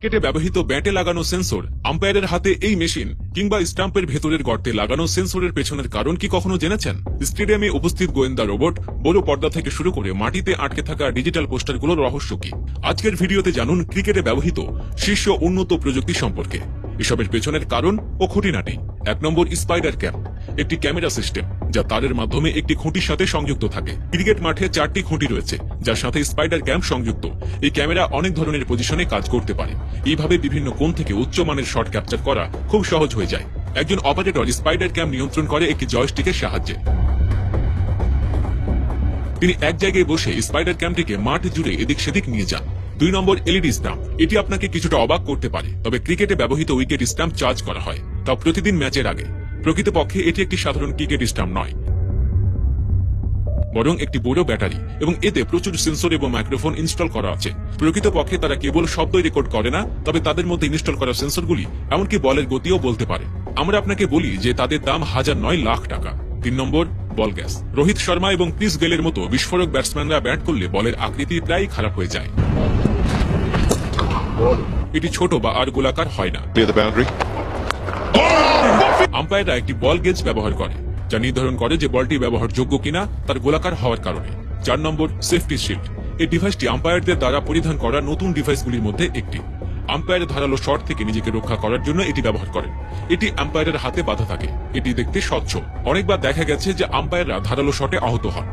কেটে ব্যবহৃত ব্যাটে লাগানো সেন্সর, আম্পায়ারের হাতে এই মেশিন কিংবা স্টাম্পের ভেতরের গর্তে লাগানো সেন্সরের পেছনের কারণ কি কখনো জেনেছেন? স্টেডিয়ামে উপস্থিত গোয়েন্দা রোবট, বড় পর্দা থেকে শুরু করে মাটিতে আটকে থাকা ডিজিটাল পোস্টারগুলোর রহস্য কি? আজকের ভিডিওতে জানুন ক্রিকেটে ব্যবহৃত শীর্ষ উন্নত প্রযুক্তি সম্পর্কে, এসবের পেছনের কারণ ও খুঁটিনাটি। 1 নম্বর, স্পাইডার ক্যাম, একটি ক্যামেরা সিস্টেম যা তারের মাধ্যমে একটি খুঁটির সাথে সংযুক্ত থাকে। ক্রিকেট মাঠে 4টি খুঁটি রয়েছে যার সাথে স্পাইডার ক্যাম সংযুক্ত। এই ক্যামেরা অনেক ধরনের পজিশনে কাজ করতে পারে। এইভাবে বিভিন্ন কোণ থেকে উচ্চমানের শট ক্যাপচার করা খুব সহজ হয়ে যায়। একজন অপারেটর স্পাইডার ক্যাম নিয়ন্ত্রণ করে একটি জয়স্টিকের সাহায্যে। তিনি এক জায়গায় বসে স্পাইডার ক্যামটিকে মাঠ জুড়ে এদিক সেদিক নিয়ে যান। 2 নম্বর, এলইডি স্ট্যাম্প। এটি আপনাকে কিছুটা অবাক করতে পারে, তবে ক্রিকেটে ব্যবহৃত উইকেট স্ট্যাম্প চার্জ করা হয়, তা প্রতিদিন ম্যাচের আগে। প্রকৃতপক্ষে এটি একটি সাধারণ ক্রিকেট স্ট্যাম্প নয়, বরং একটি বড় ব্যাটারি, এবং এতে প্রচুর সেন্সর এবং মাইক্রোফোন ইনস্টল করা আছে। প্রকৃতপক্ষে তারা কেবল শব্দই রেকর্ড করে না, তবে তাদের মধ্যে ইনস্টল করা সেন্সরগুলি এমনকি বলের গতিও বলতে পারে। আমরা আপনাকে বলি যে তাদের দাম হাজার নয় লাখ টাকা। 3 নম্বর, বল গ্যাস। রোহিত শর্মা এবং ক্রিস গেলের মতো বিস্ফোরক ব্যাটসম্যানরা ব্যাট করলে বলের আকৃতি প্রায় খারাপ হয়ে যায়। এটি ছোট বা আর গোলাকার হয় না। আম্পায়াররা একটি বল গেজ ব্যবহার করে যা নির্ধারণ করে যে বলটি ব্যবহারযোগ্য কিনা তার গোলাকার হওয়ার কারণে। 4 নম্বর, সেফটি শিল্ড। এই ডিভাইসটি আম্পায়ারদের দ্বারা পরিধান করা নতুন ডিভাইসগুলির মধ্যে একটি। আম্পায়ার ধারালো শট থেকে নিজেকে রক্ষা করার জন্য এটি ব্যবহার করেন। এটি আম্পায়ারের হাতে বাঁধা থাকে। এটি দেখতে স্বচ্ছ। অনেকবার দেখা গেছে যে আম্পায়াররা ধারালো শটে আহত হন,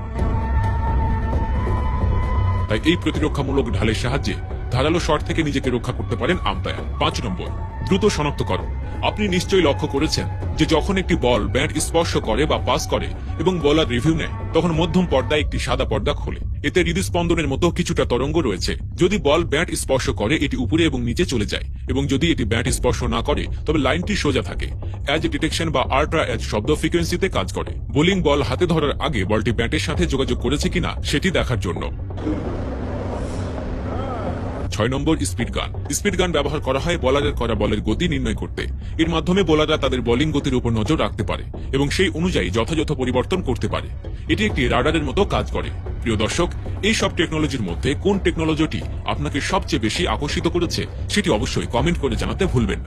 তাই এই প্রতিরক্ষামূলক ঢালের সাহায্যে ধারালো শট থেকে নিজেকে রক্ষা করতে পারেন আম্পায়ার। 5 নম্বর, দ্রুত শনাক্তকরণ। আপনি নিশ্চয়ই লক্ষ্য করেছেন যে যখন একটি বল ব্যাট স্পর্শ করে বা পাস করে এবং বলার রিভিউ নেয়, তখন মধ্যম পর্দায় একটি সাদা পর্দা খোলে। এতে হৃদস্পন্দনের মতো কিছুটা তরঙ্গ রয়েছে। যদি বল ব্যাট স্পর্শ করে, এটি উপরে এবং নিচে চলে যায়, এবং যদি এটি ব্যাট স্পর্শ না করে, তবে লাইনটি সোজা থাকে। এজ ডিটেকশন বা আল্ট্রা এজ শব্দ ফ্রিকোয়েন্সিতে কাজ করে, বোলিং বল হাতে ধরার আগে বলটি ব্যাটের সাথে যোগাযোগ করেছে কিনা সেটি দেখার জন্য। 6 নম্বর, স্পিড গান। স্পিড গান ব্যবহার করা হয় বোলারের করা বলের গতি নির্ণয় করতে। এর মাধ্যমে বোলাররা তাদের বোলিং গতির উপর নজর রাখতে পারে এবং সেই অনুযায়ী যথাযথ পরিবর্তন করতে পারে। এটি একটি রাডারের মতো কাজ করে। প্রিয় দর্শক, এই সব টেকনোলজির মধ্যে কোন টেকনোলজিটি আপনাকে সবচেয়ে বেশি আকর্ষিত করেছে সেটি অবশ্যই কমেন্ট করে জানাতে ভুলবেন না।